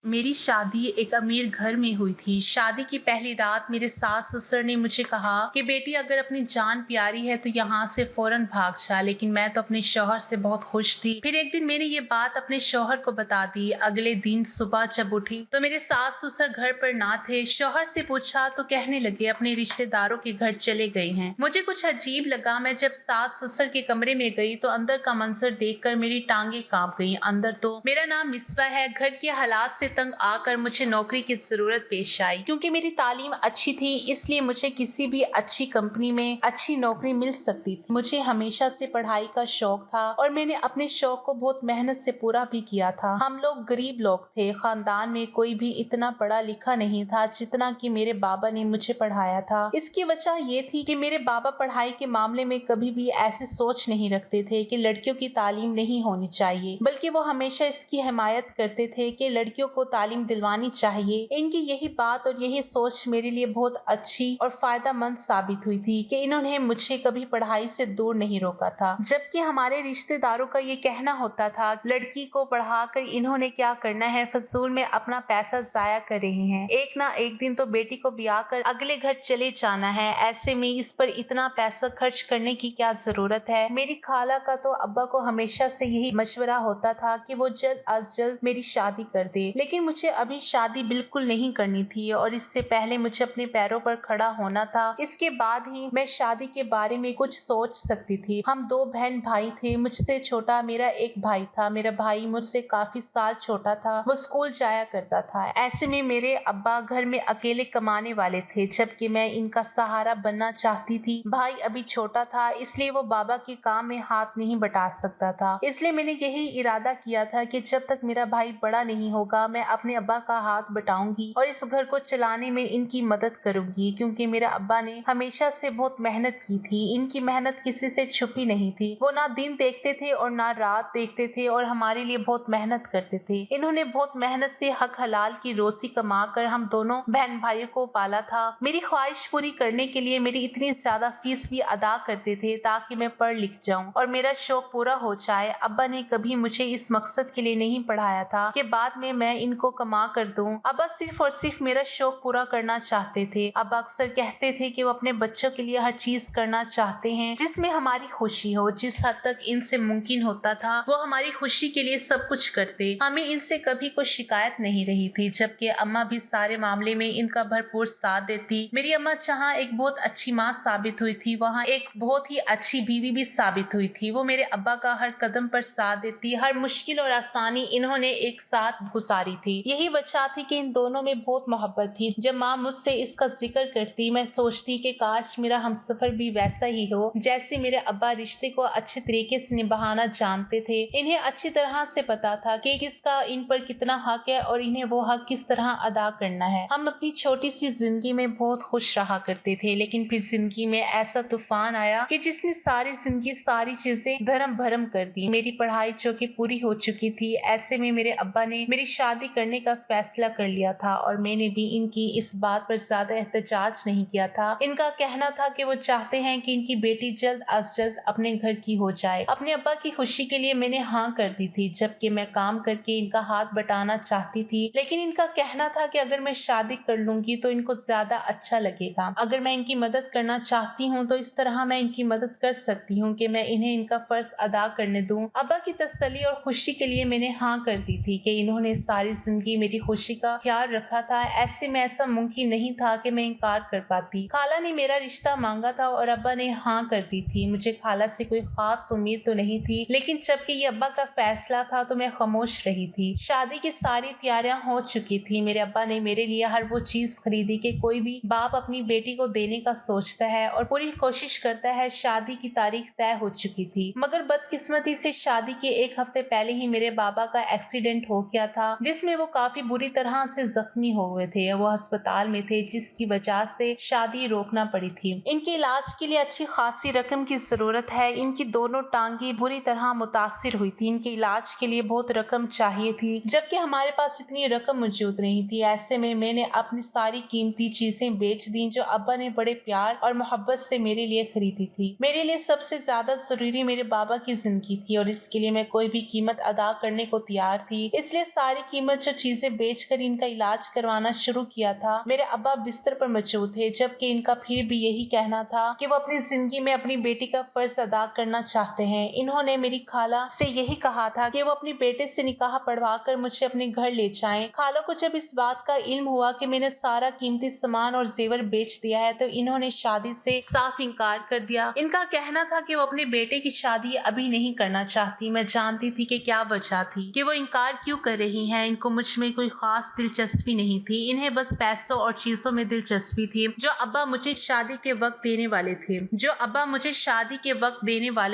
मेरी शादी एक अमीर घर में हुई थी। शादी की पहली रात मेरे सास-ससुर ने मुझे कहा कि बेटी अगर अपनी जान प्यारी है तो यहाँ से फौरन भाग जा, लेकिन मैं तो अपने शौहर से बहुत खुश थी। फिर एक दिन मैंने ये बात अपने शौहर को बता दी। अगले दिन सुबह जब उठी तो मेरे सास-ससुर घर पर ना थे। शौहर से पूछा तो कहने लगे अपने रिश्तेदारों के घर चले गए हैं। मुझे कुछ अजीब लगा। मैं जब सास-ससुर के कमरे में गई तो अंदर का मंजर देखकर मेरी टांगे कांप गईं। अंदर तो मेरा नाम मिसबा है। घर के हालात से तंग आकर मुझे नौकरी की जरूरत पेश आई। क्योंकि मेरी तालीम अच्छी थी इसलिए मुझे किसी भी अच्छी कंपनी में अच्छी नौकरी मिल सकती थी। मुझे हमेशा से पढ़ाई का शौक था और मैंने अपने शौक को बहुत मेहनत से पूरा भी किया था। हम लोग गरीब लोग थे। खानदान में कोई भी इतना पढ़ा लिखा नहीं था जितना कि मेरे बाबा ने मुझे पढ़ाया था। इसकी वजह ये थी कि मेरे बाबा पढ़ाई के मामले में कभी भी ऐसी सोच नहीं रखते थे कि लड़कियों की तालीम नहीं होनी चाहिए, बल्कि वो हमेशा इसकी हिमायत करते थे कि लड़कियों को तालीम दिलवानी चाहिए। इनकी यही बात और यही सोच मेरे लिए बहुत अच्छी और फायदेमंद साबित हुई थी कि इन्होंने मुझे कभी पढ़ाई से दूर नहीं रोका था। जबकि हमारे रिश्तेदारों का ये कहना होता था लड़की को पढ़ाकर इन्होंने क्या करना है, फजूल में अपना पैसा जाया कर रहे हैं। एक ना एक दिन तो बेटी को ब्याह कर अगले घर चले जाना है, ऐसे में इस पर इतना पैसा खर्च करने की क्या जरूरत है। मेरी खाला का तो अब्बा को हमेशा से यही मशवरा होता था कि वो जल्द अज जल्द मेरी शादी कर दे, लेकिन मुझे अभी शादी बिल्कुल नहीं करनी थी और इससे पहले मुझे अपने पैरों पर खड़ा होना था। इसके बाद ही मैं शादी के बारे में कुछ सोच सकती थी। हम 2 बहन भाई थे। मुझसे छोटा मेरा एक भाई था। मेरा भाई मुझसे काफी साल छोटा था। वो स्कूल जाया करता था। ऐसे में मेरे अब्बा घर में अकेले कमाने वाले थे, जबकि मैं इनका सहारा बनना चाहती थी। भाई अभी छोटा था इसलिए वो बाबा के काम में हाथ नहीं बटा सकता था। इसलिए मैंने यही इरादा किया था कि जब तक मेरा भाई बड़ा नहीं होगा मैं अपने अब्बा का हाथ बटाऊंगी और इस घर को चलाने में इनकी मदद करूंगी। क्योंकि मेरे अब्बा ने हमेशा से बहुत मेहनत की थी। इनकी मेहनत किसी से छुपी नहीं थी। वो ना दिन देखते थे और ना रात देखते थे और हमारे लिए बहुत मेहनत करते थे। इन्होंने बहुत मेहनत से हक हलाल की रोजी कमा कर हम दोनों बहन भाइयों को पाला था। मेरी ख्वाहिश पूरी करने के लिए मेरी इतनी ज्यादा फीस भी अदा करते थे ताकि मैं पढ़ लिख जाऊं और मेरा शौक पूरा हो जाए। अब्बा ने कभी मुझे इस मकसद के लिए नहीं पढ़ाया था कि बाद में मैं इनको कमा कर दूं। अब्बा सिर्फ और सिर्फ मेरा शौक पूरा करना चाहते थे। अब्बा अक्सर कहते थे कि वो अपने बच्चों के लिए हर चीज करना चाहते हैं जिसमें हमारी खुशी हो। जिस हद तक इनसे मुमकिन होता था वो हमारी खुशी के लिए सब कुछ करते। हमें इनसे कभी कोई शिकायत नहीं रही थी, जबकि अम्मा भी सारे मामले में इनका भरपूर साथ देती। मेरी अम्मा जहाँ एक बहुत अच्छी माँ साबित हुई थी वहाँ एक बहुत ही अच्छी बीवी भी साबित हुई थी। वो मेरे अब्बा का हर कदम पर साथ देती। हर मुश्किल और आसानी इन्होंने एक साथ गुजारी थी। यही वजह थी कि इन दोनों में बहुत मोहब्बत थी। जब माँ मुझसे इसका जिक्र करती मैं सोचती कि काश मेरा हमसफर भी वैसा ही हो जैसे मेरे अब्बा रिश्ते को अच्छे तरीके से निभाना जानते थे। इन्हें अच्छी तरह से पता था कि किसका इन पर कितना हक है और इन्हें वो हक किस तरह अदा करना है। हम अपनी छोटी सी जिंदगी में बहुत खुश रहा करते थे, लेकिन फिर जिंदगी में ऐसा तूफान आया कि जिसने सारी जिंदगी सारी चीजें धर्म भरम कर दी। मेरी पढ़ाई जो कि पूरी हो चुकी थी, ऐसे में मेरे अब्बा ने मेरी शादी करने का फैसला कर लिया था और मैंने भी इनकी इस बात पर ज्यादा एहतजाज नहीं किया था। इनका कहना था कि वो चाहते हैं कि इनकी बेटी जल्द अज जल्द अपने घर की हो जाए। अपने अब्बा की खुशी के लिए मैंने हाँ कर दी थी, जबकि मैं काम करके इनका हाथ बटाना चाहती थी। लेकिन इनका कहना था कि अगर मैं शादी कर लूंगी तो इनको ज्यादा अच्छा लगेगा। अगर मैं इनकी मदद करना चाहती हूँ तो इस तरह मैं इनकी मदद कर सकती हूँ कि मैं इन्हें इनका फर्ज अदा करने दूं। अब्बा की तसल्ली और खुशी के लिए मैंने हाँ कर दी थी कि इन्होंने सारी जिंदगी मेरी खुशी का ख्याल रखा था। ऐसे में ऐसा मुमकिन नहीं था कि मैं इनकार कर पाती। खाला ने मेरा रिश्ता मांगा था और अब्बा ने हाँ कर दी थी। मुझे खाला से कोई खास उम्मीद तो नहीं थी, लेकिन जबकि ये अब्बा का फैसला था तो मैं खामोश रही थी। शादी की सारी तैयारियां हो चुकी थी। मेरे अब्बा ने मेरे लिए हर वो चीज खरीदी कि कोई भी बाप अपनी बेटी को देने का सोचता है और पूरी कोशिश करता है। शादी की तारीख तय हो चुकी थी, मगर बदकिस्मती से शादी के एक हफ्ते पहले ही मेरे बाबा का एक्सीडेंट हो गया था, जिसमें वो काफी बुरी तरह से जख्मी हो गए थे। वो अस्पताल में थे, जिसकी वजह से शादी रोकना पड़ी थी। इनके इलाज के लिए अच्छी खासी रकम की जरूरत है। इनकी दोनों टांगे बुरी तरह मुतासिर हुई थी। इनके इलाज के लिए बहुत रकम चाहिए थी, जबकि हमारे पास इतनी रकम मौजूद नहीं थी। ऐसे में मैंने अपनी सारी कीमती चीजें बेच दी जो अब्बा ने बड़े प्यार और मोहब्बत से मेरे लिए खरीदी थी। मेरे लिए सबसे ज्यादा जरूरी मेरे बाबा की जिंदगी थी और इसके लिए मैं कोई भी कीमत अदा करने को तैयार थी। इसलिए सारी कीमत कीमत जो चीजें बेचकर इनका इलाज करवाना शुरू किया था। मेरे अब्बा बिस्तर पर मौजूद थे, जबकि इनका फिर भी यही कहना था कि वो अपनी जिंदगी में अपनी बेटी का फर्ज अदा करना चाहते हैं। इन्होंने मेरी खाला से यही कहा था कि वो अपने बेटे से निकाह पढ़वा कर मुझे अपने घर ले जाएं। खाला को जब इस बात का इल्म हुआ कि मैंने सारा कीमती सामान और जेवर बेच दिया है तो इन्होंने शादी से साफ इनकार कर दिया। इनका कहना था कि वो अपने बेटे की शादी अभी नहीं करना चाहती। मैं जानती थी कि क्या वजह थी, कि वो इनकार क्यों कर रही हैं। इनको मुझ में कोई खास दिलचस्पी नहीं थी, इन्हें बस पैसों और चीजों में दिलचस्पी थी जो अब्बा मुझे शादी के वक्त देने वाले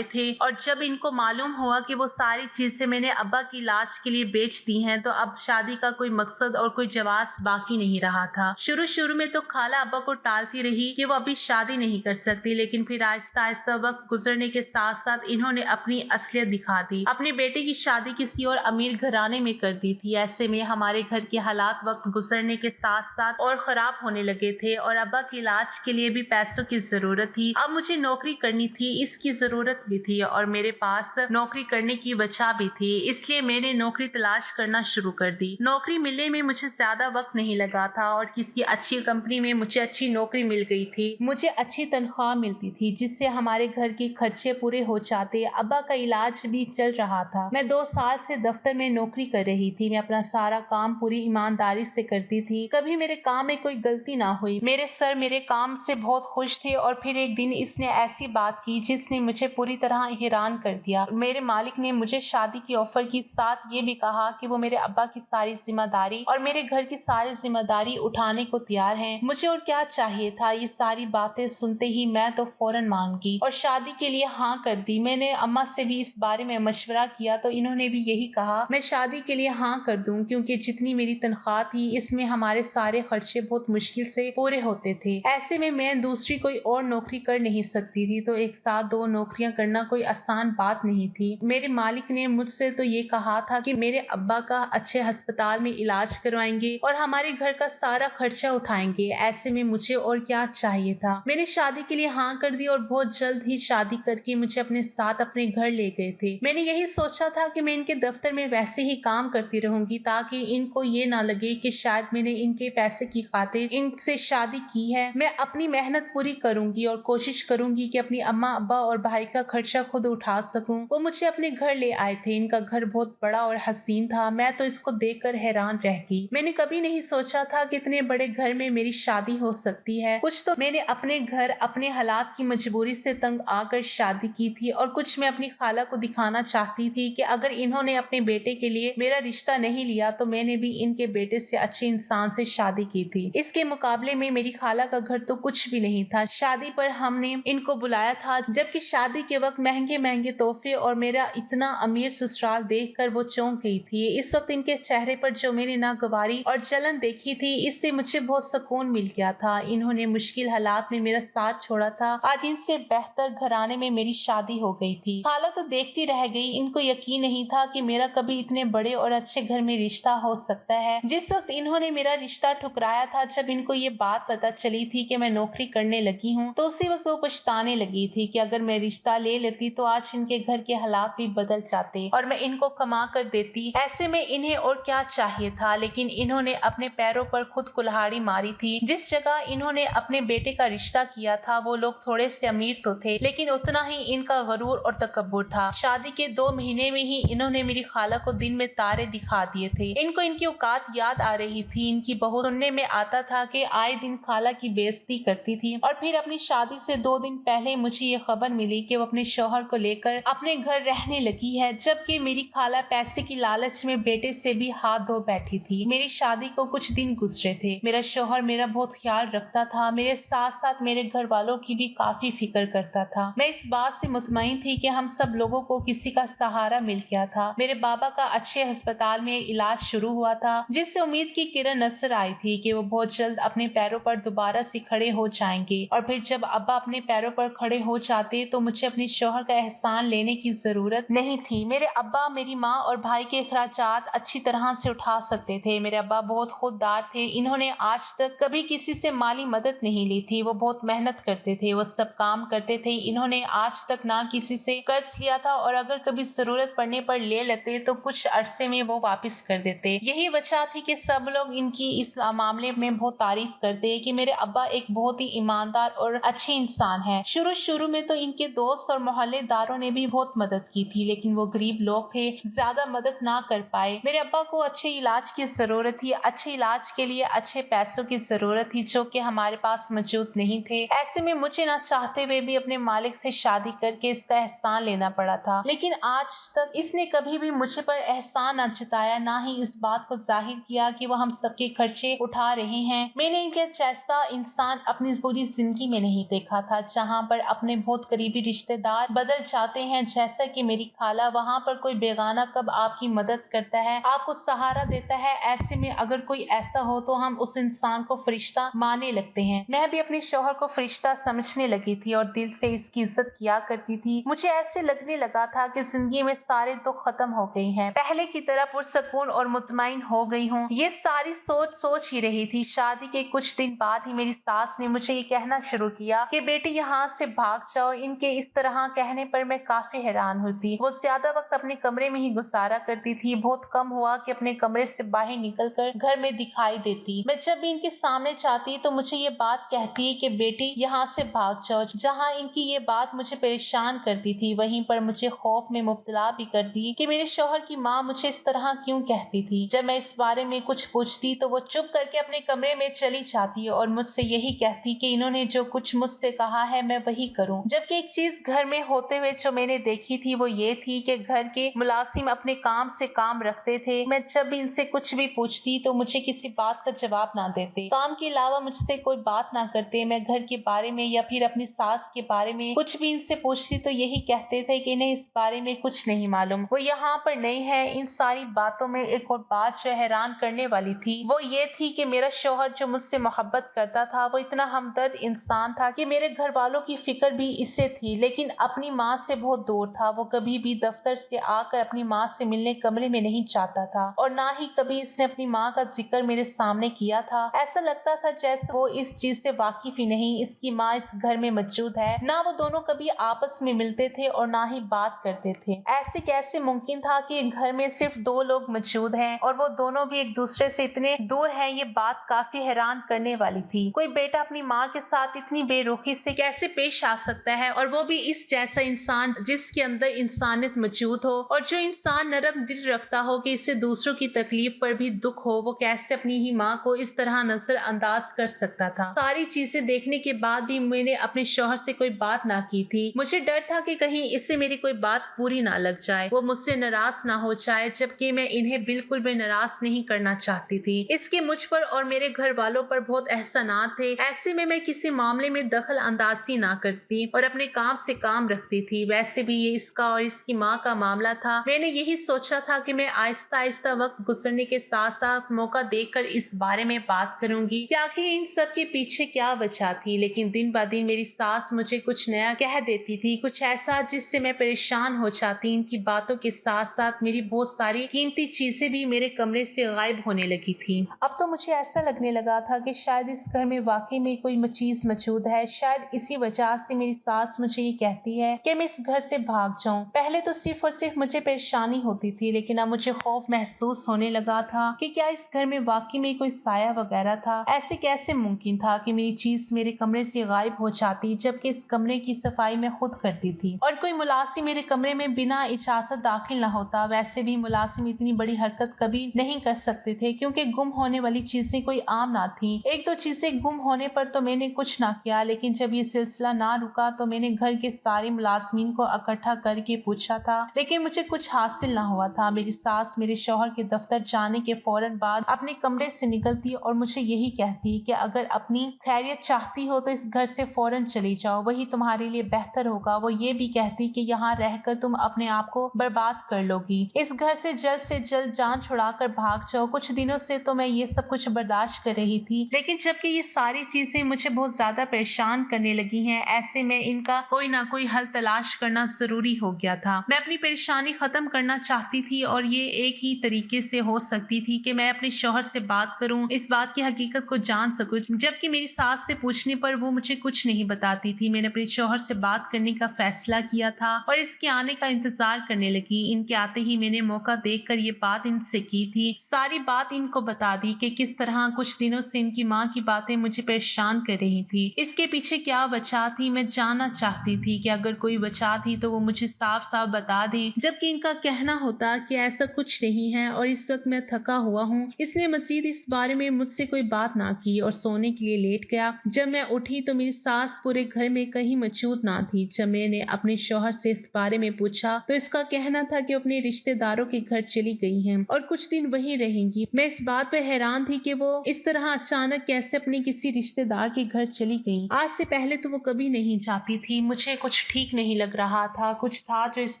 थे। और जब इनको मालूम हुआ कि वो सारी चीजें मैंने अब्बा की इलाज के लिए बेच दी हैं तो अब शादी का कोई मकसद और कोई जवाब बाकी नहीं रहा था। शुरू में तो खाला अब्बा को टालती रही कि वो अभी शादी नहीं कर सकती, लेकिन फिर आहिस्ता आहिस्ता वक्त गुजरने के साथ साथ इन्होंने अपनी असलियत दिखा दी। अपने बेटे की शादी किसी और अमीर घराने में कर दी थी। ऐसे में हमारे घर के हालात वक्त गुजरने के साथ साथ और खराब होने लगे थे और अब्बा के इलाज के लिए भी पैसों की जरूरत थी। अब मुझे नौकरी करनी थी, इसकी जरूरत भी थी और मेरे पास नौकरी करने की वजह भी थी, इसलिए मैंने नौकरी तलाश करना शुरू कर दी। नौकरी मिलने में मुझे ज्यादा वक्त नहीं लगा था और किसी अच्छी कंपनी में मुझे अच्छी नौकरी मिल गई थी। मुझे अच्छी तनख्वाह मिलती थी जिससे हमारे घर के खर्चे पूरे हो जाते। अब्बा का इलाज भी चल रहा था। मैं 2 साल से दफ्तर में नौकरी कर रही थी। मैं अपना सारा काम पूरी ईमानदारी से करती थी, कभी मेरे काम में कोई गलती ना हुई। मेरे सर मेरे काम से बहुत खुश थे और फिर एक दिन इसने ऐसी बात की जिसने मुझे पूरी तरह हैरान कर दिया। मेरे मालिक ने मुझे शादी की ऑफर की, साथ ये भी कहा कि वो मेरे अब्बा की सारी जिम्मेदारी और मेरे घर की सारी जिम्मेदारी उठाने को तैयार हैं। मुझे और क्या चाहिए था। ये सारी बातें सुनते ही मैं तो फौरन मान गई और शादी के लिए हाँ कर दी। मैंने अम्मा से भी इस बारे में मशवरा किया तो इन्होंने भी यही कहा मैं शादी के लिए हाँ कर दूं, क्योंकि जितनी मेरी तनख्वाह थी इसमें हमारे सारे खर्चे बहुत मुश्किल से पूरे होते थे। ऐसे में मैं दूसरी कोई और नौकरी कर नहीं सकती थी, तो एक साथ 2 नौकरियां करना कोई आसान बात नहीं थी। मेरे मालिक ने मुझसे तो ये कहा था कि मेरे अब्बा का अच्छे अस्पताल में इलाज करवाएंगे और हमारे घर का सारा खर्चा उठाएंगे। ऐसे में मुझे और क्या चाहिए था। मैंने शादी के लिए हाँ कर दी और बहुत जल्द ही शादी करके मुझे अपने साथ अपने घर ले गए थे। मैंने यही सोचा था कि मैं इनके दफ्तर में वैसे ही काम करती रहूंगी ताकि इनको ये ना लगे कि शायद मैंने इनके पैसे की खातिर इनसे शादी की है। मैं अपनी मेहनत पूरी करूंगी और कोशिश करूंगी कि अपनी अम्मा अब्बा और भाई का खर्चा खुद उठा सकूं। वो मुझे अपने घर ले आए थे। इनका घर बहुत बड़ा और हसीन था। मैं तो इसको देखकर हैरान रह गई। मैंने कभी नहीं सोचा था कि इतने बड़े घर में मेरी शादी हो सकती है। कुछ तो मैंने अपने घर अपने हालात की मजबूरी से तंग आकर शादी की थी और कुछ मैं अपनी खाला को दिखाना चाहती थी कि अगर इन्होंने अपने बेटे के लिए मेरा रिश्ता नहीं लिया तो मैंने भी इनके बेटे से अच्छे इंसान से शादी की थी। इसके मुकाबले में मेरी खाला का घर तो कुछ भी नहीं था। शादी पर हमने इनको बुलाया था, जबकि शादी के वक्त महंगे महंगे तोहफे और मेरा इतना अमीर ससुराल देखकर वो चौंक गई थी। इस वक्त इनके चेहरे पर जो मैंने नागवारी और जलन देखी थी इससे मुझे बहुत सुकून मिल गया था। इन्होंने मुश्किल हालात में मेरा साथ छोड़ा था। आज इनसे बेहतर घराने में मेरी शादी हो गई थी। खाला तो देखती रह गई। इनको यकीन नहीं था कि मेरा कभी इतने बड़े और अच्छे घर में रिश्ता हो सकता है। जिस वक्त इन्होंने मेरा रिश्ता ठुकराया था, जब इनको ये बात पता चली थी कि मैं नौकरी करने लगी हूँ, तो उसी वक्त वो पछताने लगी थी कि अगर मैं रिश्ता ले लेती तो आज इनके घर के हालात भी बदल जाते और मैं इनको कमा कर देती। ऐसे में इन्हें और क्या चाहिए था। लेकिन इन्होंने अपने पैरों पर खुद कुल्हाड़ी मारी थी। जिस जगह इन्होंने अपने बेटे का रिश्ता किया था वो लोग थोड़े से अमीर तो थे, लेकिन उतना ही इनका गरूर और तकब्बुर था। शादी के 2 महीने में ही इन्होंने मेरी खाला को दिन में तारे दिखा दिए थे। इनको इनकी औकात याद आ रही थी। इनकी बहू सुनने में आता था कि आए दिन खाला की बेइज्जती करती थी। और फिर अपनी शादी से 2 दिन पहले मुझे ये खबर मिली कि वो अपने शौहर को लेकर अपने घर रहने लगी है, जबकि मेरी खाला पैसे की लालच में बेटे से भी हाथ धो बैठी थी। मेरी शादी को कुछ दिन गुजरे थे। मेरा शौहर मेरा बहुत ख्याल रखता था, मेरे साथ साथ मेरे घर वालों की भी काफी फिक्र करता था। मैं इस बात से मुतमईन थी कि हम सब लोगों को किसी का सहारा मिल गया था। मेरे बाबा का अच्छे अस्पताल में इलाज शुरू हुआ था, जिससे उम्मीद की किरण नजर आई थी कि वो बहुत जल्द अपने पैरों पर दोबारा से खड़े हो जाएंगे। और फिर जब अब्बा अपने पैरों पर खड़े हो जाते तो मुझे अपने शौहर का एहसान लेने की जरूरत नहीं थी। मेरे अब्बा मेरी माँ और भाई के अखराजात अच्छी तरह से उठा सकते थे। मेरे अब्बा बहुत खुददार थे। इन्होंने आज तक कभी किसी से माली मदद नहीं ली थी। वो बहुत मेहनत करते थे, वो सब काम करते थे। इन्होंने आज तक ना किसी से कर्ज लिया था और अगर कभी जरूरत पड़ने पर ले लेते तो कुछ अरसे में वो वापस कर देते। यही वजह थी कि सब लोग इनकी इस मामले में बहुत तारीफ करते कि मेरे अब्बा एक बहुत ही ईमानदार और अच्छे इंसान है। शुरू में तो इनके दोस्त और मोहल्लेदारों ने भी बहुत मदद की थी, लेकिन वो गरीब लोग थे, ज्यादा मदद ना कर पाए। मेरे अब्बा को अच्छे इलाज की जरूरत थी, अच्छे इलाज के लिए अच्छे पैसों की जरूरत थी, जो कि हमारे पास मौजूद नहीं थे। ऐसे में मुझे ना चाहते हुए भी अपने मालिक से शादी करके इसका एहसान लेना पड़ा था। लेकिन आज तक इसने कभी भी मुझे पर एहसान न जताया, ना ही इस बात को जाहिर किया कि वो हम सबके खर्चे उठा रहे हैं। मैंने इनके जैसा इंसान अपनी पूरी जिंदगी में नहीं देखा था, जहाँ पर अपने बहुत करीबी रिश्तेदार बदल जाते हैं, जैसा कि मेरी खाला। वहाँ पर कोई बेगाना कब आपकी मदद करता है, आपको सहारा देता है। ऐसे में अगर कोई ऐसा हो तो हम उस इंसान को फरिश्ता मानने लगते हैं। मैं भी अपने शौहर को फरिश्ता समझने लगी थी और दिल से इसकी इज्जत किया करती थी। मुझे ऐसे लगने लगा था कि जिंदगी में सारे दुख खत्म हो गए हैं, पहले की तरह पुरसकून और मुतमईन हो गई हूँ। ये सारी सोच ही रही थी। शादी के कुछ दिन बाद ही मेरी सास ने मुझे ये कहना शुरू किया कि बेटी यहाँ से भाग जाओ। इनके इस तरह कहने पर मैं काफी हैरान हुई। वो ज्यादा वक्त अपने कमरे में ही गुजारा करती थी। बहुत कम हुआ कि अपने कमरे से बाहर निकलकर घर में दिखाई देती। मैं जब भी इनके सामने जाती तो मुझे ये बात कहती कि बेटी यहाँ से भाग जाओ। जहाँ इनकी ये बात मुझे परेशान करती थी, वहीं पर मुझे खौफ में मुब्तला भी करती कि मेरे शौहर की माँ मुझे इस तरह क्यों कहती थी। जब मैं इस बारे में कुछ पूछती तो वो चुप करके अपने कमरे में चली जाती और मुझसे यही कहती कि इन्होंने जो कुछ मुझसे कहा है मैं वही करूं। जबकि एक चीज घर में होते हुए जो मैंने देखी थी वो ये थी कि घर के मुलाजिम अपने काम से काम रखते थे। मैं जब भी इनसे कुछ भी पूछती तो मुझे किसी बात का जवाब ना देते, काम के अलावा मुझसे कोई बात ना करते। मैं घर के बारे में या फिर अपनी सास के बारे में कुछ भी इनसे पूछती तो यही कहते थे कि इन्हें इस बारे में कुछ नहीं मालूम, वो यहाँ पर नहीं है। इन सारी बातों में एक और बात जो हैरान करने वाली थी वो ये थी कि मेरा शौहर जो मुझसे मोहब्बत करता था वो इतना हमदर्द इंसान था कि मेरे घर वालों की फिक्र भी इससे थी, लेकिन अपनी माँ से बहुत दूर था। वो कभी भी दफ्तर से आकर अपनी माँ से मिलने कमरे में नहीं जाता था और ना ही कभी इसने अपनी माँ का जिक्र मेरे सामने किया था। ऐसा लगता था जैसे वो इस चीज से वाकिफ ही नहीं, इसकी माँ इस घर में मौजूद है। ना वो दोनों कभी आपस में मिलते थे और ना ही बात करते थे। ऐसे कैसे मुमकिन था कि घर में सिर्फ दो लोग मौजूद हैं और वो दोनों भी एक दूसरे से इतने दूर हैं। ये बात काफी हैरान करने वाली थी। कोई बेटा अपनी माँ के साथ इतनी बेरुखी से कैसे पेश आ सकता है, और वो भी इस जैसा इंसान जिसके अंदर इंसानियत मौजूद हो, और जो इंसान नरम दिल रखता हो कि इससे दूसरों की तकलीफ पर भी दुख हो, वो कैसे अपनी ही माँ को इस तरह नजरअंदाज कर सकता था। सारी चीजें देखने के बाद भी मैंने अपने शौहर से कोई बात ना की थी। मुझे डर था कि कहीं इससे मेरी कोई बात पूरी ना लग जाए, वो मुझसे नाराज ना हो जाए, जबकि मैं इन्हें बिल्कुल भी नाराज नहीं करना चाहती थी। इसके मुझ पर और मेरे घर वालों पर बहुत एहसानात थे। ऐसे में मैं किसी मामले में दखल अंदाजी ना करती और अपने काम से काम रखती थी। वैसे भी ये इसका और इसकी माँ का मामला था। मैंने यही सोचा था कि मैं आहिस्ता आहिस्ता वक्त गुजरने के साथ साथ मौका देकर इस बारे में बात करूंगी कि आखिर इन सब के पीछे क्या वजह थी। लेकिन दिन ब दिन मेरी सास मुझे कुछ नया कह देती थी, कुछ ऐसा जिससे मैं परेशान हो जाती। इनकी बातों के साथ साथ मेरी बहुत सारी कीमती चीजें भी मेरे कमरे से गायब होने लगी थी। अब तो मुझे ऐसा लगने लगा था कि शायद इस घर में वाकई में कोई चीज मौजूद है। शायद इसी वजह से मेरी सास मुझे ये कहती है कि मैं इस घर से भाग जाऊं। पहले तो सिर्फ और सिर्फ मुझे परेशानी होती थी, लेकिन अब मुझे खौफ महसूस होने लगा था कि क्या इस घर में वाकई में कोई साया वगैरह था। ऐसे कैसे मुमकिन था कि मेरी चीज मेरे कमरे से गायब हो जाती, जबकि इस कमरे की सफाई मैं खुद करती थी और कोई मुलाजिम मेरे कमरे में बिना इजाजत दाखिल न होता। वैसे भी मुलाजिम इतनी बड़ी हरकत कभी नहीं कर सकते थे, क्योंकि गुम होने वाली चीजें कोई आम ना थी। एक दो चीजें गुम होने पर तो मैंने कुछ ना किया, लेकिन जब ये सिलसिला ना रुका तो मैंने घर के सारे मुलाजमीन को इकट्ठा करके पूछा था, लेकिन मुझे कुछ हासिल ना हुआ था। मेरी सास मेरे शौहर के दफ्तर जाने के फौरन बाद अपने कमरे से निकलती और मुझे यही कहती कि अगर अपनी खैरियत चाहती हो तो इस घर से फौरन चली जाओ, वही तुम्हारे लिए बेहतर होगा। वो ये भी कहती कि यहाँ रहकर तुम अपने आप को बर्बाद कर लोगी। इस घर से जल्द जान छुड़ाकर भाग जाओ। कुछ दिनों से तो मैं ये सब कुछ बर्दाश्त कर रही थी, लेकिन जबकि ये सारी चीजें मुझे बहुत ज्यादा परेशान करने लगी हैं, ऐसे में इनका कोई ना कोई हल तलाश करना जरूरी हो गया था। मैं अपनी परेशानी खत्म करना चाहती थी और ये एक ही तरीके से हो सकती थी कि मैं अपने शौहर से बात करूं, इस बात की हकीकत को जान सकूं। जबकि मेरी सास से पूछने पर वो मुझे कुछ नहीं बताती थी। मैंने अपने शौहर से बात करने का फैसला किया था और इसके आने का इंतजार करने लगी। इनके आते ही मैंने मौका देखकर ये बात बात इनसे की थी, सारी बात इनको बता दी कि किस तरह कुछ दिनों से इनकी माँ की बातें मुझे परेशान कर रही थी। इसके पीछे क्या वजह थी मैं जानना चाहती थी कि अगर कोई वजह थी तो वो मुझे साफ साफ बता दे, जबकि इनका कहना होता कि ऐसा कुछ नहीं है और इस वक्त मैं थका हुआ हूँ, इसलिए मजीद इस बारे में मुझसे कोई बात ना की और सोने के लिए लेट गया। जब मैं उठी तो मेरी सास पूरे घर में कहीं मौजूद ना थी। जब मैंने अपने शौहर से इस बारे में पूछा तो इसका कहना था कि अपने रिश्तेदारों के घर चली गई हैं और कुछ दिन वहीं रहेंगी। मैं इस बात पर हैरान थी कि वो इस तरह अचानक कैसे अपने किसी रिश्तेदार के घर चली गई। आज से पहले तो वो कभी नहीं जाती थी। मुझे कुछ ठीक नहीं लग रहा था, कुछ था जो इस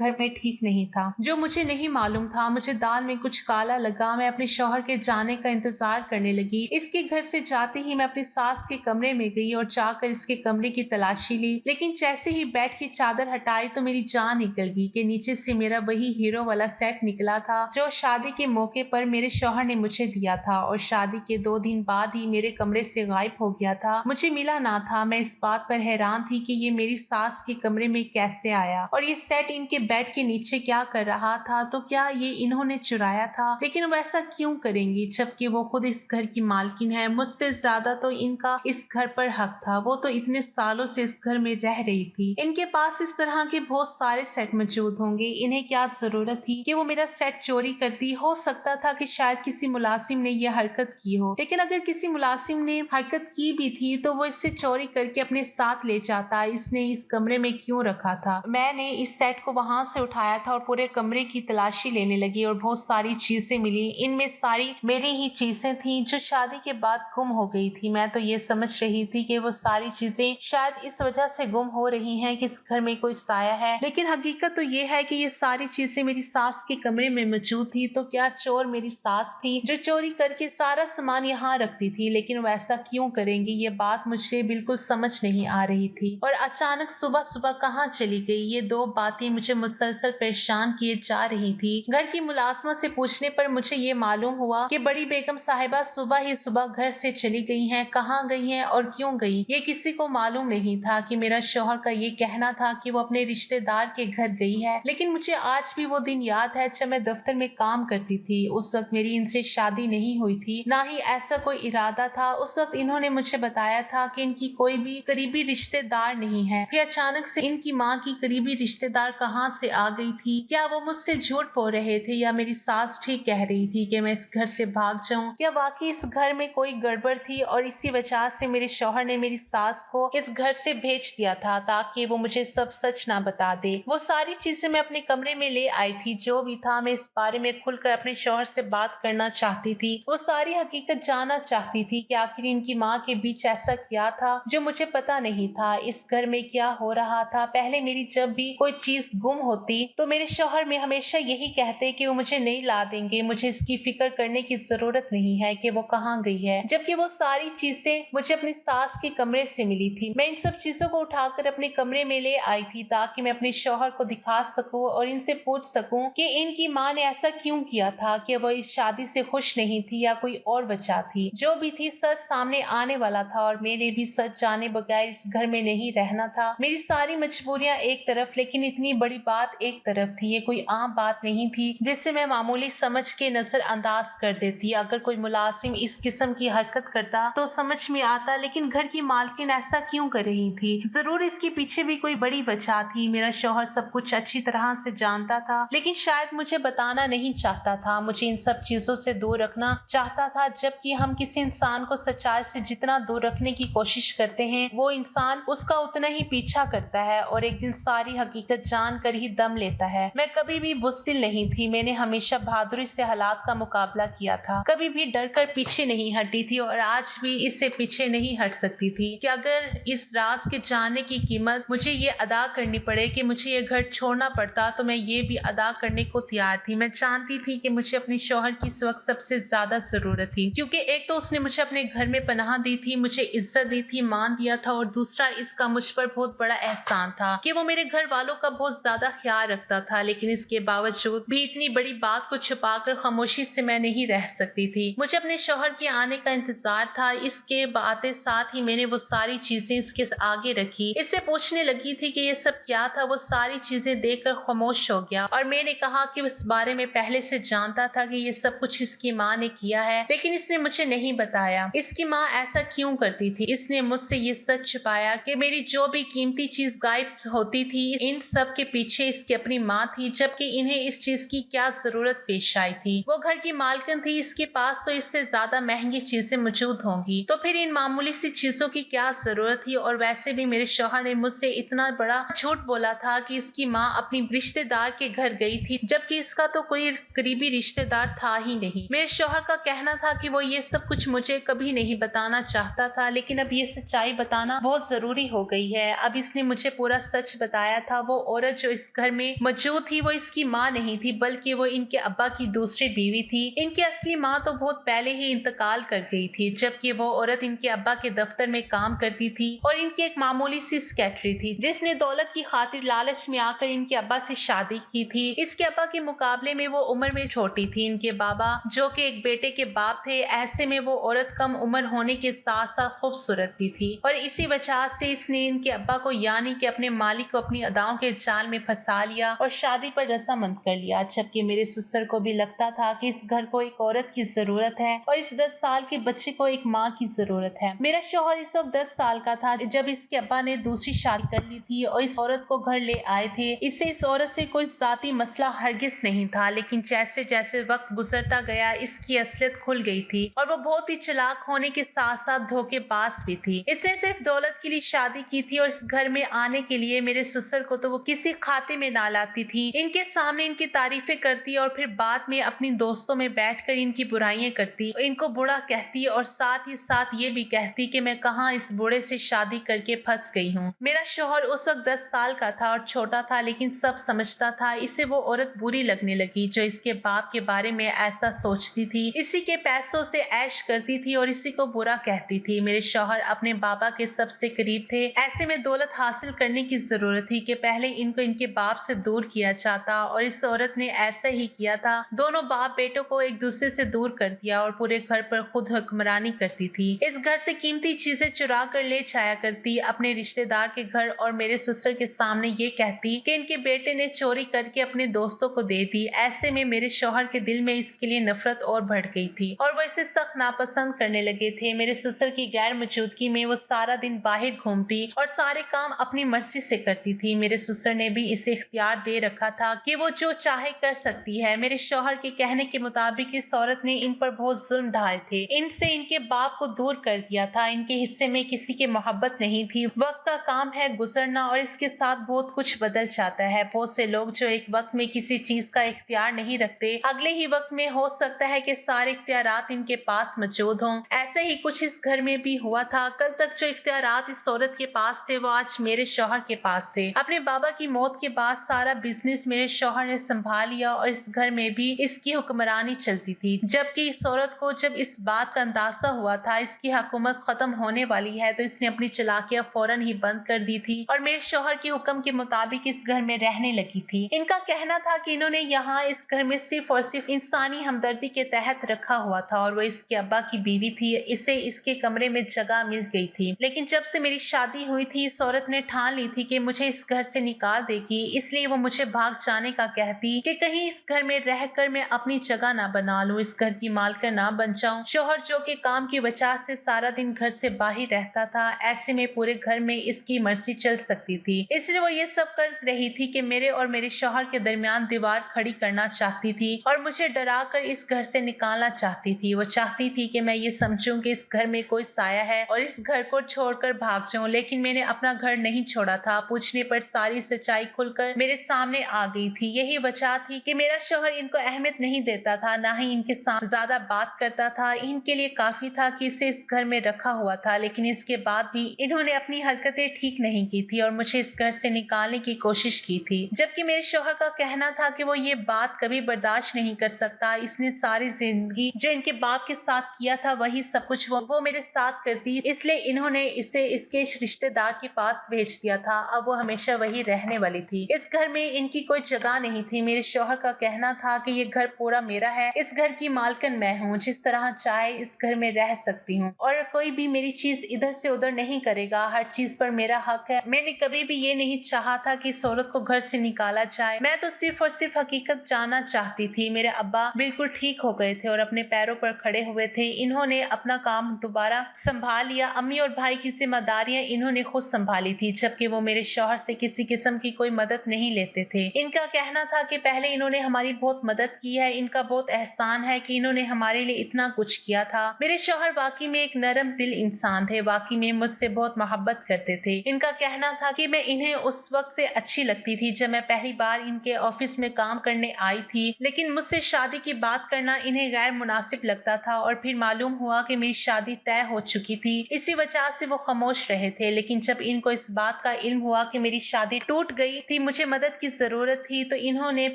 घर में ठीक नहीं था, जो मुझे नहीं मालूम था। मुझे दाल में कुछ काला लगा। मैं अपने शौहर के जाने का इंतजार करने लगी। इसके घर से जाते ही मैं अपनी सास के कमरे में गई और जाकर इसके कमरे की तलाशी ली, लेकिन जैसे ही बेड की चादर हटाई तो मेरी जान निकल गई कि नीचे से मेरा वही हीरो वाला सेट निकला था जो शादी के मौके पर मेरे शौहर ने मुझे दिया था और शादी के 2 दिन बाद ही मेरे कमरे से गायब हो गया था। मुझे मिला ना था। मैं इस बात पर हैरान थी कि ये मेरी सास के कमरे में कैसे आया और ये सेट इनके बेड के नीचे क्या कर रहा था। तो क्या ये इन्होंने चुराया था? लेकिन वो ऐसा क्यों करेंगी जबकि वो खुद इस घर की मालकिन है। मुझसे ज्यादा तो इनका इस घर पर हक था। वो तो इतने सालों से इस घर में रह रही थी। इनके पास इस तरह के बहुत सारे सेट मौजूद होंगे। इन्हें क्या जरूरत थी कि वो मेरा सेट चोरी करती? हो सकता था कि शायद किसी मुलाजिम ने यह हरकत की हो, लेकिन अगर किसी मुलाजिम ने हरकत की भी थी तो वो इससे चोरी करके अपने साथ ले जाता। इसने इस कमरे में क्यों रखा था? मैंने इस सेट को वहां से उठाया था और पूरे कमरे की तलाशी लेने लगी और बहुत सारी चीजें मिली। इनमें सारी मेरी ही चीजें थी जो शादी के बाद गुम हो गई थी। मैं तो ये समझ रही थी कि वो सारी चीजें शायद इस वजह से गुम हो रही हैं कि इस घर में कोई साया है, लेकिन हकीकत तो ये है कि ये सारी चीजें मेरी सास के कमरे में मौजूद थी। तो क्या चोर मेरी सास थी जो चोरी करके सारा सामान यहाँ रखती थी? लेकिन वो ऐसा क्यों करेंगी? ये बात मुझे बिल्कुल समझ नहीं आ रही थी। और अचानक सुबह सुबह कहाँ चली गई? ये 2 बातें मुझे मुसलसल परेशान किए जा रही थी। घर की मुलाजमा से पूछने पर मुझे ये मालूम हुआ कि बड़ी बेगम साहिबा सुबह ही सुबह घर से चली गई हैं। कहाँ गई हैं और क्यों गई ये किसी को मालूम नहीं था। कि मेरा शौहर का ये कहना था कि वो अपने रिश्तेदार के घर गई है, लेकिन मुझे आज भी वो दिन याद है जब मैं दफ्तर में काम करती थी। उस वक्त मेरी इनसे शादी नहीं हुई थी, ना ही ऐसा कोई इरादा था। उस वक्त इन्होंने मुझे बताया था कि इनकी कोई भी करीबी रिश्तेदार नहीं है। फिर अचानक से इनकी माँ की करीबी रिश्तेदार कहाँ से आ गई थी? क्या वो मुझसे झूठ बोल रहे थे या मेरी सास ठीक कह रही थी कि मैं इस घर से भाग जाऊं? क्या वाकई इस घर में कोई गड़बड़ थी और इसी वजह से मेरे शौहर ने मेरी सास को इस घर से भेज दिया था ताकि वो मुझे सब सच ना बता दे? वो सारी चीजें मैं अपने कमरे में ले आई थी। जो भी था मैं इस बारे में खुलकर अपने शौहर से बात करना चाहती थी। वो सारी हकीकत जानना चाहती थी कि आखिर इनकी माँ के बीच ऐसा क्या था जो मुझे पता नहीं था। इस घर में क्या हो रहा था? पहले मेरी जब भी कोई चीज गुम होती तो मेरे शौहर में हमेशा यही कहते कि वो मुझे नहीं ला देंगे, मुझे इसकी फिक्र करने की जरूरत नहीं है कि वो कहाँ गई है, जबकि वो सारी चीजें मुझे अपनी सास के कमरे से मिली थी। मैं इन सब चीजों को उठाकर अपने कमरे में ले आई थी ताकि मैं अपने शौहर को दिखा सकूं और इनसे पूछ सकूं कि इनकी माँ ने ऐसा क्यों किया था, कि वो इस शादी से खुश नहीं थी या कोई और वजह थी। जो भी थी सच सामने आने वाला था और मैंने भी सच जाने बगैर इस घर में नहीं रहना था। मेरी सारी मजबूरियां एक तरफ, लेकिन इतनी बड़ी बात एक तरफ थी। ये कोई आम बात नहीं थी जिससे मैं मामूली समझ के नजरअंदाज कर देती। अगर कोई मुलाजिम इस किस्म की हरकत करता तो समझ में आता, लेकिन घर की मालकिन ऐसा क्यों कर रही थी? जरूर इसके पीछे भी कोई बड़ी वजह थी। मेरा शौहर सब कुछ अच्छी तरह से जानता था, लेकिन शायद मुझे बताना नहीं चाहता था। मुझे इन सब चीजों से दूर रखना चाहता था, जबकि हम किसी इंसान को सच्चाई से जितना दूर रखने की कोशिश करते हैं वो इंसान उसका उतना ही पीछा करता है और एक दिन सारी हकीकत जानकर ही दम लेता है। मैं कभी भी बुज़दिल नहीं थी। मैंने हमेशा बहादुरी से हालात का मुकाबला किया था, कभी भी डर कर पीछे नहीं हटी थी और आज भी इससे पीछे नहीं हट सकती थी कि अगर इस राज के जानने की कीमत मुझे ये अदा करनी पड़े कि मुझे ये घर छोड़ना पड़ता तो मैं ये भी अदा करने को तैयार थी। मैं जानती थी कि मुझे अपने शौहर की इस वक्त सबसे ज्यादा जरूरत थी, क्योंकि एक तो उसने मुझे अपने घर में पनाह दी थी, मुझे इज्जत दी थी, मान दिया था, और दूसरा इसका मुझ पर बहुत बड़ा एहसान था कि वो मेरे घर वालों का बहुत ज्यादा ख्याल रखता था। लेकिन इसके बावजूद भी इतनी बड़ी बात को छुपाकर खामोशी से मैं नहीं रह सकती थी। मुझे अपने शौहर के आने का इंतजार था। इसके बातें साथ ही मैंने वो सारी चीजें इसके आगे रखी। इससे पूछने लगी थी कि ये सब क्या था। वो सारी चीजें देखकर खामोश हो गया और मैंने कहा कि इस बारे में पहले पहले से जानता था कि ये सब कुछ इसकी माँ ने किया है, लेकिन इसने मुझे नहीं बताया। इसकी माँ ऐसा क्यों करती थी? इसने मुझसे ये सच छुपाया कि मेरी जो भी कीमती चीज गायब होती थी, इन सब के पीछे इसकी अपनी माँ थी, जबकि इन्हें इस चीज की क्या जरूरत पेश आई थी। वो घर की मालकिन थी, इसके पास तो इससे ज्यादा महंगी चीजें मौजूद होंगी, तो फिर इन मामूली सी चीजों की क्या जरूरत थी? और वैसे भी मेरे शौहर ने मुझसे इतना बड़ा झूठ बोला था कि इसकी माँ अपनी रिश्तेदार के घर गई थी, जबकि इसका तो कोई करीबी रिश्तेदार था ही नहीं। मेरे शौहर का कहना था कि वो ये सब कुछ मुझे कभी नहीं बताना चाहता था, लेकिन अब ये सच्चाई बताना बहुत जरूरी हो गई है। अब इसने मुझे पूरा सच बताया था। वो औरत जो इस घर में मौजूद थी वो इसकी माँ नहीं थी, बल्कि वो इनके अब्बा की दूसरी बीवी थी। इनकी असली माँ तो बहुत पहले ही इंतकाल कर गई थी, जबकि वो औरत इनके अब्बा के दफ्तर में काम करती थी और इनकी एक मामूली सी सेक्रेटरी थी, जिसने दौलत की खातिर लालच में आकर इनके अब्बा से शादी की थी। इसके अब्बा के मुकाबले में वो उम्र में छोटी थी। इनके बाबा जो कि एक बेटे के बाप थे, ऐसे में वो औरत कम उम्र होने के साथ साथ खूबसूरत भी थी, और इसी वजह से इसने इनके अब्बा को यानी कि अपने मालिक को अपनी अदाओं के जाल में फंसा लिया और शादी पर रजामंद कर लिया। जबकि मेरे ससुर को भी लगता था कि इस घर को एक औरत की जरूरत है और इस 10 साल के बच्चे को एक माँ की जरूरत है। मेरा शौहर इस वक्त 10 साल का था जब इसके अब्बा ने दूसरी शादी कर ली थी और इस औरत को घर ले आए थे। इससे इस औरत से कोई जाती मसला हरगिज नहीं था, लेकिन जैसे जैसे वक्त गुजरता गया इसकी असलियत खुल गई थी और वो बहुत ही चालाक होने के साथ साथ धोखेबाज भी थी। इसने सिर्फ दौलत के लिए शादी की थी और इस घर में आने के लिए मेरे ससुर को तो वो किसी खाते में ना लाती थी। इनके सामने इनकी तारीफें करती और फिर बाद में अपनी दोस्तों में बैठकर इनकी बुराइयां करती, इनको बुरा कहती और साथ ही साथ ये भी कहती कि मैं कहाँ इस बूढ़े से शादी करके फंस गई हूँ। मेरा शौहर उस वक्त 10 साल का था और छोटा था, लेकिन सब समझता था। इसे वो औरत बुरी लगने लगी जो इसके बाप के बारे में ऐसा सोचती थी, इसी के पैसों से ऐश करती थी और इसी को बुरा कहती थी। मेरे शौहर अपने बाबा के सबसे करीब थे, ऐसे में दौलत हासिल करने की जरूरत थी कि पहले इनको इनके बाप से दूर किया जाता, और इस औरत ने ऐसा ही किया था। दोनों बाप बेटों को एक दूसरे से दूर कर दिया और पूरे घर पर खुद हुक्मरानी करती थी। इस घर से कीमती चीजें चुरा कर ले जाया करती अपने रिश्तेदार के घर और मेरे ससुर के सामने ये कहती कि इनके बेटे ने चोरी करके अपने दोस्तों को दे दी। ऐसे में मेरे शौहर के दिल में इसके लिए नफरत और बढ़ गई थी और वो इसे सख्त नापसंद करने लगे थे। मेरे ससुर की गैर मौजूदगी में वो सारा दिन बाहर घूमती और सारे काम अपनी मर्जी से करती थी। मेरे ससुर ने भी इसे इख्तियार दे रखा था कि वो जो चाहे कर सकती है। मेरे शौहर के कहने के मुताबिक इस औरत ने इन पर बहुत जुल्म ढाए थे, इनसे इनके बाप को दूर कर दिया था। इनके हिस्से में किसी की मोहब्बत नहीं थी। वक्त का काम है गुजरना और इसके साथ बहुत कुछ बदल जाता है। बहुत से लोग जो एक वक्त में किसी चीज का इख्तियार नहीं रखते, अगले ही वक्त में हो सकता है कि सारे इख्तियारात इनके पास मौजूद हों। ऐसे ही कुछ इस घर में भी हुआ था। कल तक जो इख्तियारात इस औरत के पास थे वो आज मेरे शौहर के पास थे। अपने बाबा की मौत के बाद सारा बिजनेस मेरे शौहर ने संभाल लिया और इस घर में भी इसकी हुक्मरानी चलती थी। जबकि इस औरत को जब इस बात का अंदाजा हुआ था इसकी हुकूमत खत्म होने वाली है, तो इसने अपनी चालाकियां फौरन ही बंद कर दी थी और मेरे शौहर के हुक्म के मुताबिक इस घर में रहने लगी थी। इनका कहना था कि इन्होंने यहाँ इस घर में सिर्फ और सिर्फ इंसानी हमदर्दी के तहत रखा हुआ था और वो इसके अब्बा की बीवी थी। इसे इसके कमरे में जगह मिल गई थी, लेकिन जब से मेरी शादी हुई थी इस औरत ने ठान ली थी कि मुझे इस घर से निकाल देगी। इसलिए वो मुझे भाग जाने का कहती कि कहीं इस घर में रहकर मैं अपनी जगह ना बना लूं, इस घर की मालकिन ना बन जाऊं। शौहर जो के काम की वजह से सारा दिन घर से बाहर रहता था, ऐसे में पूरे घर में इसकी मर्जी चल सकती थी। इसलिए वो ये सब कर रही थी कि मेरे और मेरे शौहर के दरमियान दीवार खड़ी करना चाहती थी और मुझे डरा कर इस घर से निकालना चाहती थी। वो चाहती थी कि मैं ये समझूं कि इस घर में कोई साया है और इस घर को छोड़कर भाग जाऊं, लेकिन मैंने अपना घर नहीं छोड़ा था। पूछने पर सारी सच्चाई खुलकर मेरे सामने आ गई थी। यही वजह थी कि मेरा शौहर इनको अहमियत नहीं देता था, ना ही इनके साथ ज्यादा बात करता था। इनके लिए काफी था कि इसे इस घर में रखा हुआ था, लेकिन इसके बाद भी इन्होंने अपनी हरकतें ठीक नहीं की थी और मुझे इस घर से निकालने की कोशिश की थी। जबकि मेरे शौहर का कहना था कि वो ये बात कभी बर्दाश्त नहीं कर सकता। इसने सारी जिंदगी जो इनके बाप के साथ किया था वही सब कुछ वो मेरे साथ करती, इसलिए इन्होंने इसे इसके रिश्तेदार के पास भेज दिया था। अब वो हमेशा वही रहने वाली थी। इस घर में इनकी कोई जगह नहीं थी। मेरे शौहर का कहना था कि ये घर पूरा मेरा है, इस घर की मालकिन मैं हूँ, जिस तरह चाहे इस घर में रह सकती हूँ और कोई भी मेरी चीज इधर से उधर नहीं करेगा। हर चीज पर मेरा हक है। मैंने कभी भी ये नहीं चाहा था कि इस औरत को घर से निकाला जाए। मैं तो सिर्फ और सिर्फ हकीकत जानना जाना चाहती थी। मेरे अब्बा बिल्कुल ठीक हो गए थे और अपने पैरों पर खड़े हुए थे। इन्होंने अपना काम दोबारा संभाल लिया। अम्मी और भाई की जिम्मेदारियां इन्होंने खुद संभाली थी, जबकि वो मेरे शौहर से किसी किस्म की कोई मदद नहीं लेते थे। इनका कहना था कि पहले इन्होंने हमारी बहुत मदद की है, इनका बहुत एहसान है कि इन्होंने हमारे लिए इतना कुछ किया था। मेरे शौहर वाकई में एक नरम दिल इंसान थे, वाकई में मुझसे बहुत मोहब्बत करते थे। इनका कहना था कि मैं इन्हें उस वक्त से अच्छी लगती थी जब मैं पहली बार इनके ऑफिस में काम करने आई थी, लेकिन मुझसे शादी की बात करना इन्हें गैर मुनासिब लगता था और फिर मालूम हुआ कि मेरी शादी तय हो चुकी थी। इसी वजह से वो खामोश रहे थे, लेकिन जब इनको इस बात का इल्म हुआ कि मेरी शादी टूट गई थी, मुझे मदद की जरूरत थी, तो इन्होंने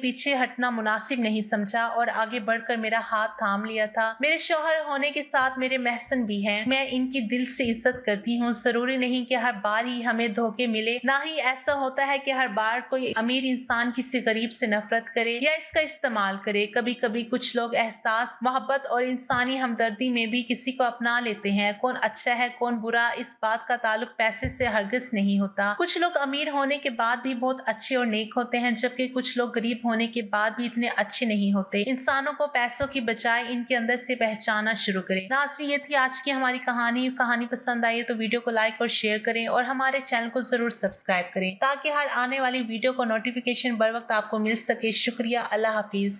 पीछे हटना मुनासिब नहीं समझा और आगे बढ़कर मेरा हाथ थाम लिया था। मेरे शौहर होने के साथ मेरे महसन भी हैं। मैं इनकी दिल से इज्जत करती हूँ। जरूरी नहीं कि हर बार ही हमें धोखे मिले, ना ही ऐसा होता है कि हर बार कोई अमीर इंसान किसी गरीब से नफरत करे या इसका इस्तेमाल करे। कभी कभी कुछ लोग एहसास, मोहब्बत और इंसानी हमदर्दी में भी किसी को अपना लेते हैं। कौन अच्छा है कौन बुरा, इस बात का ताल्लुक पैसे से हरगिज नहीं होता। कुछ लोग अमीर होने के बाद भी बहुत अच्छे और नेक होते हैं, जबकि कुछ लोग गरीब होने के बाद भी इतने अच्छे नहीं होते। इंसानों को पैसों की बजाय इनके अंदर से पहचानना शुरू करें। नाज़रीन, ये थी आज की हमारी कहानी पसंद आई तो वीडियो को लाइक और शेयर करें और हमारे चैनल को जरूर सब्सक्राइब करें ताकि हर आने वाली वीडियो को नोटिफिकेशन बर वक्त आपको मिल सके। शुक्रिया। अल्लाह हाफिज।